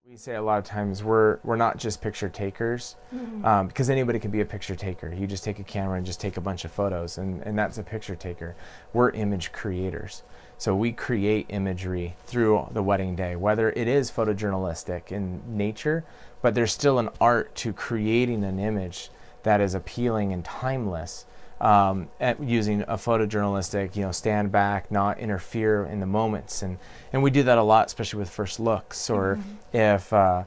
We say a lot of times we're not just picture takers, because anybody can be a picture taker. You just take a camera and just take a bunch of photos, and that's a picture taker. We're image creators. So we create imagery through the wedding day, whether it is photojournalistic in nature, but there's still an art to creating an image that is appealing and timeless, using a photojournalistic, stand back, not interfere in the moments. And we do that a lot, especially with first looks, or if a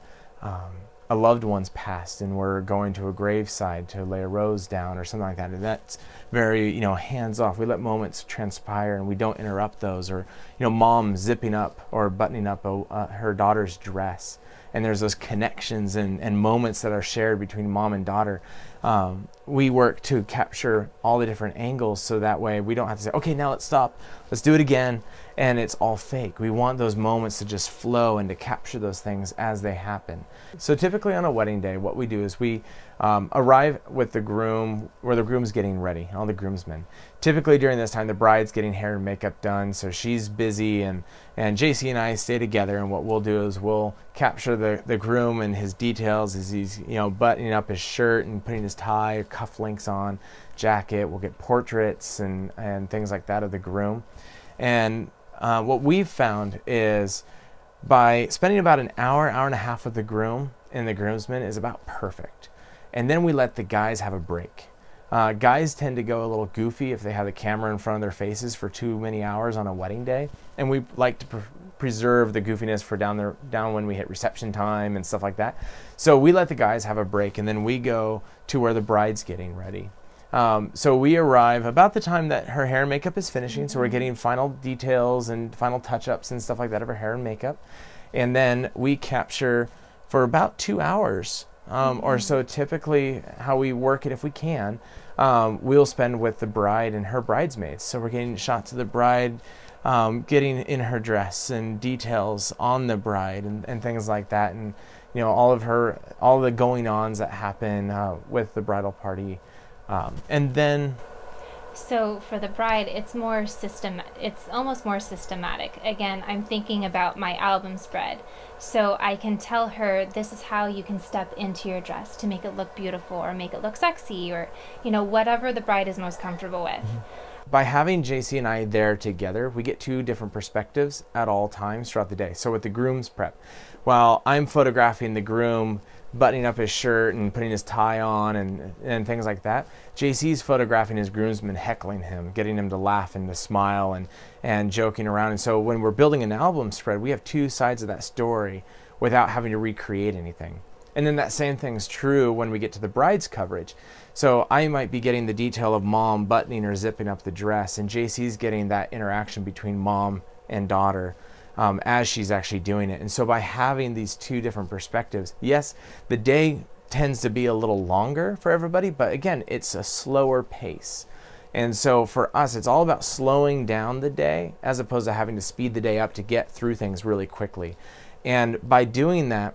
loved one's passed and we're going to a graveside to lay a rose down or something like that. And that's very, hands off. We let moments transpire and we don't interrupt those. Or, mom zipping up or buttoning up her daughter's dress. And there's those connections and moments that are shared between mom and daughter. We work to capture all the different angles, so that way we don't have to say, okay, now let's stop, let's do it again, and it's all fake. We want those moments to just flow and to capture those things as they happen. So typically on a wedding day, what we do is we arrive with the groom, where the groom's getting ready, all the groomsmen. Typically during this time, the bride's getting hair and makeup done, so she's busy, and JC and I stay together, and what we'll do is we'll capture the groom and his details as he's buttoning up his shirt and putting his tie or cufflinks on, jacket. We'll get portraits and things like that of the groom. And what we've found is by spending about an hour and a half with the groom and the groomsmen is about perfect. And then we let the guys have a break. Guys tend to go a little goofy if they have the camera in front of their faces for too many hours on a wedding day. And we like to preserve the goofiness for down when we hit reception time and stuff like that. So we let the guys have a break, and then we go to where the bride's getting ready. So we arrive about the time that her hair and makeup is finishing, so we're getting final details and final touch-ups and stuff like that of her hair and makeup. And then we capture for about 2 hours or so. Typically how we work it, if we can, we'll spend with the bride and her bridesmaids. So we're getting shots of the bride getting in her dress and details on the bride and things like that, and all the going-ons that happen with the bridal party. And then, so for the bride, it's almost more systematic. Again, I'm thinking about my album spread. So I can tell her, this is how you can step into your dress to make it look beautiful or make it look sexy, or, whatever the bride is most comfortable with. By having JC and I there together, we get two different perspectives at all times throughout the day. So with the groom's prep, while I'm photographing the groom buttoning up his shirt and putting his tie on and things like that, JC's photographing his groomsmen, heckling him, getting him to laugh and to smile and joking around. And so when we're building an album spread, we have two sides of that story without having to recreate anything. And then that same thing's true when we get to the bride's coverage. So I might be getting the detail of mom buttoning or zipping up the dress, and JC's getting that interaction between mom and daughter as she's actually doing it. And so by having these two different perspectives, yes, the day tends to be a little longer for everybody, but again, it's a slower pace. And so for us, it's all about slowing down the day as opposed to having to speed the day up to get through things really quickly. And by doing that,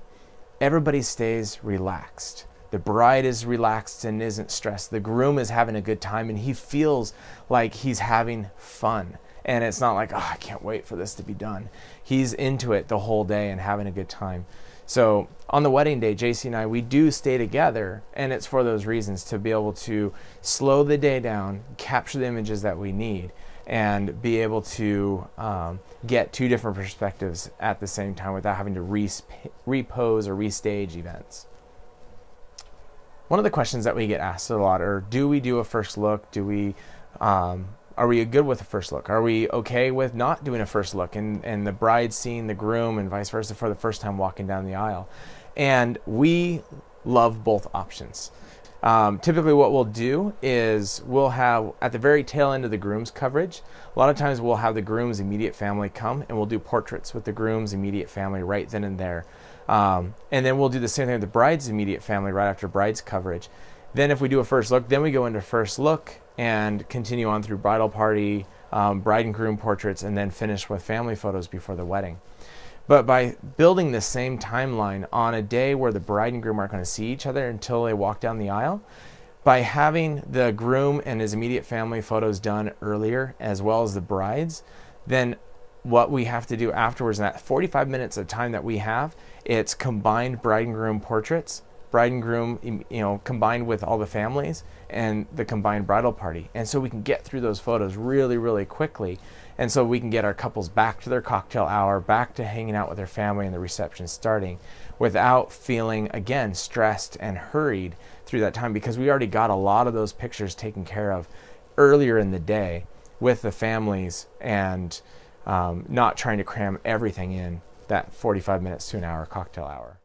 everybody stays relaxed. The bride is relaxed and isn't stressed. The groom is having a good time and he feels like he's having fun. And it's not like, oh, I can't wait for this to be done. He's into it the whole day and having a good time. So on the wedding day, JC and I, we do stay together, and it's for those reasons, to be able to slow the day down, capture the images that we need, and be able to get two different perspectives at the same time without having to repose or restage events. One of the questions that we get asked a lot are, do we do a first look? Are we good with a first look? Are we okay with not doing a first look and the bride seeing the groom and vice versa for the first time walking down the aisle? And we love both options. Typically what we'll do is we'll have, at the very tail end of the groom's coverage, a lot of times we'll have the groom's immediate family come and we'll do portraits with the groom's immediate family right then and there. And then we'll do the same thing with the bride's immediate family right after bride's coverage. Then if we do a first look, then we go into first look and continue on through bridal party, bride and groom portraits, and then finish with family photos before the wedding. But by building the same timeline on a day where the bride and groom aren't going to see each other until they walk down the aisle, by having the groom and his immediate family photos done earlier as well as the bride's, then what we have to do afterwards in that 45 minutes of time that we have It's combined bride and groom portraits, bride and groom, combined with all the families, and the combined bridal party. And so we can get through those photos really, really quickly. And so we can get our couples back to their cocktail hour, back to hanging out with their family and the reception starting, without feeling, again, stressed and hurried through that time, because we already got a lot of those pictures taken care of earlier in the day with the families, and not trying to cram everything in that 45 minutes to an hour cocktail hour.